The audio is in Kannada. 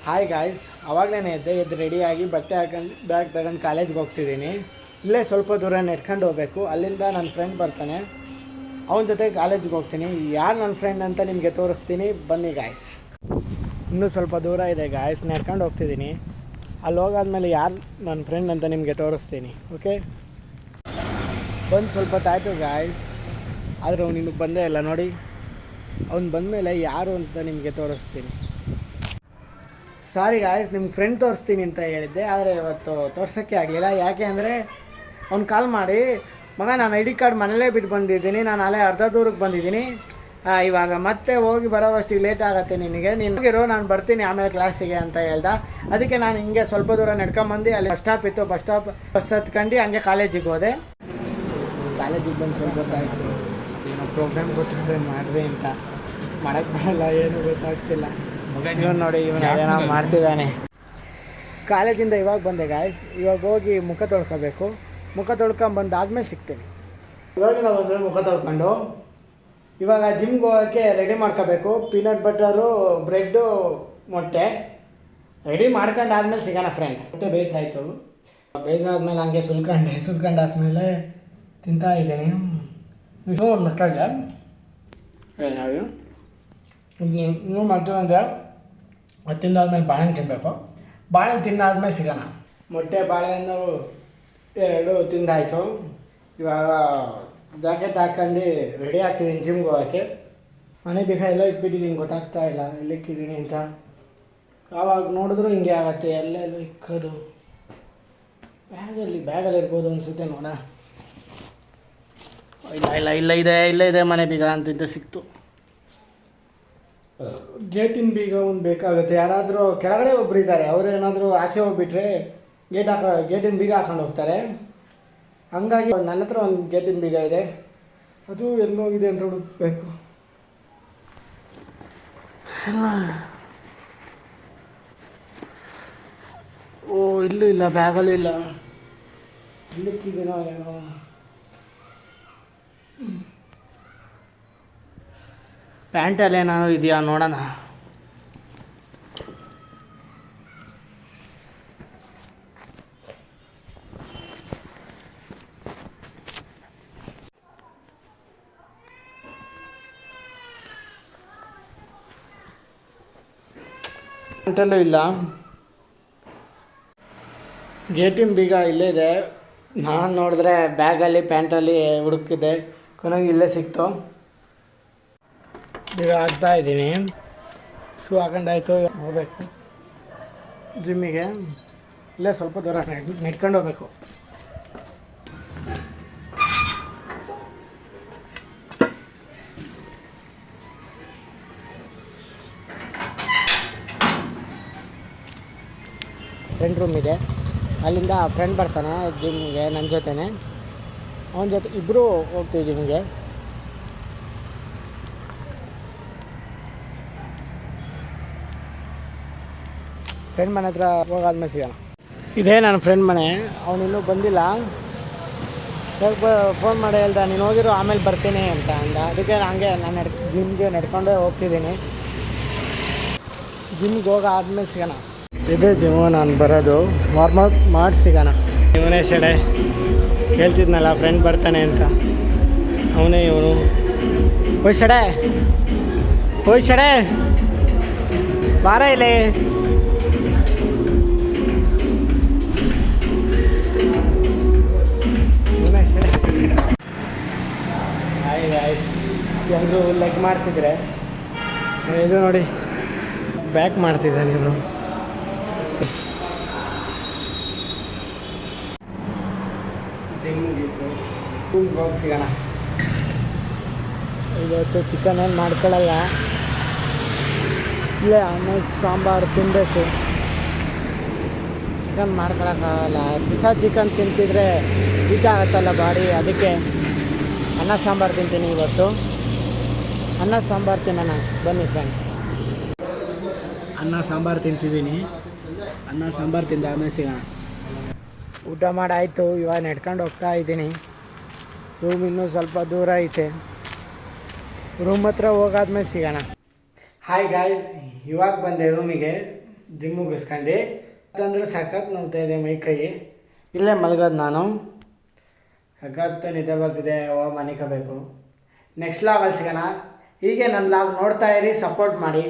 ಹಾಯ್ ಗಾಯ್ಸ್, ಅವಾಗಲೇ ಎದ್ದು ರೆಡಿಯಾಗಿ ಬಟ್ಟೆ ಹಾಕೊಂಡು ಬ್ಯಾಗ್ ತಗೊಂಡು ಕಾಲೇಜ್ಗೆ ಹೋಗ್ತಿದ್ದೀನಿ. ಇಲ್ಲೇ ಸ್ವಲ್ಪ ದೂರ ನೆಡ್ಕೊಂಡು ಹೋಗಬೇಕು. ಅಲ್ಲಿಂದ ನನ್ನ ಫ್ರೆಂಡ್ ಬರ್ತಾನೆ, ಅವನ ಜೊತೆ ಕಾಲೇಜ್ಗೆ ಹೋಗ್ತೀನಿ. ಯಾರು ನನ್ನ ಫ್ರೆಂಡ್ ಅಂತ ನಿಮಗೆ ತೋರಿಸ್ತೀನಿ, ಬನ್ನಿ ಗಾಯ್ಸ್. ಇನ್ನೂ ಸ್ವಲ್ಪ ದೂರ ಇದೆ ಗಾಯ್ಸ್, ನೆಡ್ಕೊಂಡು ಹೋಗ್ತಿದ್ದೀನಿ. ಅಲ್ಲಿ ಹೋಗಾದ್ಮೇಲೆ ಯಾರು ನನ್ನ ಫ್ರೆಂಡ್ ಅಂತ ನಿಮಗೆ ತೋರಿಸ್ತೀನಿ. ಓಕೆ, ಬಂದು ಸ್ವಲ್ಪ ತಾಯ್ತು ಗಾಯ್ಸ್, ಆದರೆ ಅವ್ನು ಇನ್ನೂ ಬಂದೇ ಇಲ್ಲ ನೋಡಿ. ಅವ್ನು ಬಂದಮೇಲೆ ಯಾರು ಅಂತ ನಿಮಗೆ ತೋರಿಸ್ತೀನಿ. ಸಾರಿ ಗಾಯ್ಸ್, ನಿಮ್ಮ ಫ್ರೆಂಡ್ ತೋರಿಸ್ತೀನಿ ಅಂತ ಹೇಳಿದ್ದೆ, ಆದರೆ ಇವತ್ತು ತೋರ್ಸೋಕ್ಕೆ ಆಗಲಿಲ್ಲ. ಯಾಕೆ ಅಂದರೆ ಅವ್ನು ಕಾಲ್ ಮಾಡಿ, ಮಗ ನಾನು ಐ ಡಿ ಕಾರ್ಡ್ ಮನೇಲೇ ಬಿಟ್ಟು ಬಂದಿದ್ದೀನಿ, ನಾನು ಅಲ್ಲೇ ಅರ್ಧ ದೂರಕ್ಕೆ ಬಂದಿದ್ದೀನಿ, ಇವಾಗ ಮತ್ತೆ ಹೋಗಿ ಬರೋವಷ್ಟಿಗೆ ಲೇಟ್ ಆಗುತ್ತೆ ನಿನಗೆ, ನೀನು ನಾನು ಬರ್ತೀನಿ ಆಮೇಲೆ ಕ್ಲಾಸಿಗೆ ಅಂತ ಹೇಳ್ದ. ಅದಕ್ಕೆ ನಾನು ಹಿಂಗೆ ಸ್ವಲ್ಪ ದೂರ ನಡ್ಕೊಂಬಂದು ಅಲ್ಲಿ ಬಸ್ ಸ್ಟಾಪ್ ಇತ್ತು, ಬಸ್ ಹತ್ಕೊಂಡು ಹಂಗೆ ಕಾಲೇಜಿಗೆ ಹೋದೆ. ಕಾಲೇಜಿಗೆ ಬಂದು ಸ್ವಲ್ಪ ಗೊತ್ತಾಯಿತು, ಏನೋ ಪ್ರೋಗ್ರಾಮ್ ಗೊತ್ತಿದ್ರೆ ಮಾಡಿರಿ ಅಂತ. ಮಾಡೋಕ್ಕೆ ಬರಲ್ಲ, ಏನು ಗೊತ್ತಾಗ್ತಿಲ್ಲ. ಇವನು ನೋಡಿ, ಇವನು ಮಾಡ್ತಿದ್ದಾನೆ. ಕಾಲೇಜಿಂದ ಇವಾಗ ಬಂದೆ ಗಾಯ್ಸ್, ಇವಾಗ ಹೋಗಿ ಮುಖ ತೊಳ್ಕೊಬೇಕು. ಮುಖ ತೊಳ್ಕೊಂಬಂದಾದ್ಮೇಲೆ ಸಿಗ್ತೀನಿ. ಇವಾಗ ನಾವು ಬಂದರೆ ಮುಖ ತೊಳ್ಕೊಂಡು ಇವಾಗ ಜಿಮ್ಗೆ ಹೋಗೋಕ್ಕೆ ರೆಡಿ ಮಾಡ್ಕೋಬೇಕು. ಪೀನಟ್ ಬಟರು, ಬ್ರೆಡ್ಡು, ಮೊಟ್ಟೆ ರೆಡಿ ಮಾಡ್ಕೊಂಡಾದ್ಮೇಲೆ ಸಿಗೋಣ ಫ್ರೆಂಡ್. ಮೊಟ್ಟೆ ಬೇಯಿಸಾಯಿತು, ಬೇಯಿಸಾದ್ಮೇಲೆ ಹಂಗೆ ಸುಲ್ಕೊಂಡಾದ್ಮೇಲೆ ತಿಂತಾ ಇದ್ದೀನಿ. ಒಂದು ಮೊಟ್ಟೆ ಇನ್ನೂ ಮಾಡ್ತೀವಂದರೆ ಅದು ತಿಂದಾದ್ಮೇಲೆ ಬಾಳೆಹಣ್ಣು ತಿನ್ನಬೇಕು. ಬಾಳೆಹಣ್ಣು ತಿಂದಾದ್ಮೇಲೆ ಸಿಗೋಣ. ಮೊಟ್ಟೆ ಬಾಳೆಹಣ್ಣು ಎರಡು ತಿಂದಾಯಿತು. ಇವಾಗ ಜಾಕೆಟ್ ಹಾಕ್ಕೊಂಡು ರೆಡಿ ಆಗ್ತಿದ್ದೀನಿ ಜಿಮ್ಗೆ ಹೋಗೋಕ್ಕೆ. ಮನೆ ಬೇಗ ಎಲ್ಲ ಇಟ್ಬಿಟ್ಟಿದ್ದೀನಿ, ಗೊತ್ತಾಗ್ತಾ ಇಲ್ಲ ಎಲ್ಲಿಕ್ಕಿದ್ದೀನಿ ಅಂತ. ಆವಾಗ ನೋಡಿದ್ರು ಹಿಂಗೆ ಆಗುತ್ತೆ, ಎಲ್ಲೆಲ್ಲೋ ಇಕ್ಕೋದು. ಬ್ಯಾಗಲ್ಲಿ ಇರ್ಬೋದು ಅನಿಸುತ್ತೆ ನೋಡ. ಇಲ್ಲ ಇದೆ ಮನೆ ಬೀಗ ಅಂತಿದ್ದೆ, ಸಿಕ್ತು. ಗೇಟಿನ ಬೀಗ ಒಂದು ಬೇಕಾಗುತ್ತೆ. ಯಾರಾದರೂ ಕೆಳಗಡೆ ಒಬ್ರು ಇದ್ದಾರೆ, ಅವರು ಏನಾದರೂ ಆಚೆ ಹೋಗ್ಬಿಟ್ರೆ ಗೇಟಿನ ಬೀಗ ಹಾಕೊಂಡು ಹೋಗ್ತಾರೆ. ಹಂಗಾಗಿ ನನ್ನ ಹತ್ರ ಒಂದು ಗೇಟಿನ ಬೀಗ ಇದೆ, ಅದು ಎಲ್ಲೋಗಿದೆ ಅಂತ ಹುಡುಕಬೇಕು. ಇಲ್ಲೂ ಇಲ್ಲ, ಬ್ಯಾಗಲ್ಲೂ ಇಲ್ಲ, ಇಲ್ಲಿಕ್ಕಿದ್ದೀನೋ ಏನೋ. ಪ್ಯಾಂಟಲ್ಲಿ ಏನಾದ್ರು ಇದೆಯಾ ನೋಡೋಣ. ಪ್ಯಾಂಟಲ್ಲೂ ಇಲ್ಲ, ಗೇಟಿನ ಬೀಗ ಇಲ್ಲೇ ಇದೆ. ನಾನು ನೋಡಿದ್ರೆ ಬ್ಯಾಗಲ್ಲಿ ಪ್ಯಾಂಟಲ್ಲಿ ಹುಡುಕಿದ್ದೆ, ಕೊನೆಗೆ ಇಲ್ಲೇ ಸಿಕ್ತು. ಈಗ ಹಾಕ್ತಾಯಿದ್ದೀನಿ, ಶೂ ಹಾಕೊಂಡಾಯ್ತು. ಹೋಗ್ಬೇಕು ಜಿಮ್ಮಿಗೆ. ಇಲ್ಲೇ ಸ್ವಲ್ಪ ದೂರ ನೆಡ್ಕೊಂಡು ಹೋಗ್ಬೇಕು. ಫ್ರೆಂಡ್ ರೂಮ್ ಇದೆ, ಅಲ್ಲಿಂದ ಫ್ರೆಂಡ್ ಬರ್ತಾನೆ ಜಿಮ್ಗೆ ನನ್ನ ಜೊತೆನೆ. ಅವನ ಜೊತೆ ಇಬ್ಬರು ಹೋಗ್ತೀವಿ ಜಿಮ್ಗೆ. ಫ್ರೆಂಡ್ ಮನೆ ಹತ್ರ ಹೋಗಾದ್ಮೇಲೆ ಸಿಗೋಣ. ಇದೇ ನನ್ನ ಫ್ರೆಂಡ್ ಮನೆ, ಅವನಿನ್ನೂ ಬಂದಿಲ್ಲ. ಫೋನ್ ಮಾಡಿ ಹೇಳ್ದ, ನೀನು ಹೋಗಿರೋ ಆಮೇಲೆ ಬರ್ತೀನಿ ಅಂತ ಅಂದ. ಅದಕ್ಕೆ ಹಂಗೆ ನಾನು ಜಿಮ್ಗೆ ನಡ್ಕೊಂಡೇ ಹೋಗ್ತಿದ್ದೀನಿ. ಜಿಮ್ಗೆ ಹೋಗಾದ್ಮೇಲೆ ಸಿಗೋಣ. ಇದೇ ಜಿಮ್ಮು ನಾನು ಬರೋದು, ವಾರ್ಮಪ್ ಮಾಡಿ ಸಿಗೋಣ. ಇವನೇ ಶಡೆ, ಹೇಳ್ತಿದ್ನಲ್ಲ ಫ್ರೆಂಡ್ ಬರ್ತಾನೆ ಅಂತ, ಅವನೇ ಇವನು. ಓಯ್ ಶಡೆ ಬಾರ ಇಲ್ಲೇ. ಎಲ್ಲರೂ ಲೈಕ್ ಮಾಡ್ತಿದ್ರೆ, ಇದು ನೋಡಿ ಬ್ಯಾಕ್ ಮಾಡ್ತಿದ್ದಾನೆ ಇವನು. ಜಿಮ್ಗಿತ್ತು ಹೋಗಿ ಸಿಗೋಣ. ಇವತ್ತು ಚಿಕನ್ ಏನು ಮಾಡ್ಕೊಳ್ಳಲ್ಲ, ಇಲ್ಲೇ ಅನ್ನ ಸಾಂಬಾರು ತಿನ್ನಬೇಕು. ಚಿಕನ್ ಮಾಡ್ಕೊಳಕ್ಕಾಗಲ್ಲ, ದಿವಸ ಚಿಕನ್ ತಿಂತಿದ್ರೆ ಇದಾಗತ್ತಲ್ಲ ಬಾಡಿ. ಅದಕ್ಕೆ ಅನ್ನ ಸಾಂಬಾರು ತಿಂತೀನಿ ಇವತ್ತು. ಅನ್ನ ಸಾಂಬಾರು ತಿನ್ನೋಣ ಬನ್ನಿ ಫ್ರೆಂಡ್. ಅನ್ನ ಸಾಂಬಾರು ತಿಂತಿದ್ದೀನಿ. ಅನ್ನ ಸಾಂಬಾರು ತಿಂದ ಆಮೇಲೆ ಸಿಗೋಣ. ಊಟ ಮಾಡಾಯಿತು, ಇವಾಗ ನಡ್ಕೊಂಡು ಹೋಗ್ತಾ ಇದ್ದೀನಿ. ರೂಮ್ ಇನ್ನೂ ಸ್ವಲ್ಪ ದೂರ ಐತೆ, ರೂಮ್ ಹತ್ರ ಹೋಗಾದ್ಮೇಲೆ ಸಿಗೋಣ. ಹಾಯ್ ಗಾಯ್ಸ್, ಇವಾಗ ಬಂದೆ ರೂಮಿಗೆ. ಜಿಮ್ ಮುಗಿಸ್ಕೊಂಡು ಅಂತಂದ್ರೆ ಸಖತ್ ನೋಡ್ತಾ ಇದೆ ಮೈ ಕೈ. ಇಲ್ಲೇ ಮಲಗೋದು ನಾನು. ಸಖತ್ತು ನಿದ್ದೆ ಬರ್ತಿದೆ, ಮನಿಕಬೇಕು. ನೆಕ್ಸ್ಟ್ ಲಾಗಲ್ಲಿ ಸಿಗೋಣ. ಹೀಗೆ ನನ್ನ ಲಾಗ್ ನೋಡ್ತಾ ಇರಿ, ಸಪೋರ್ಟ್ ಮಾಡಿ.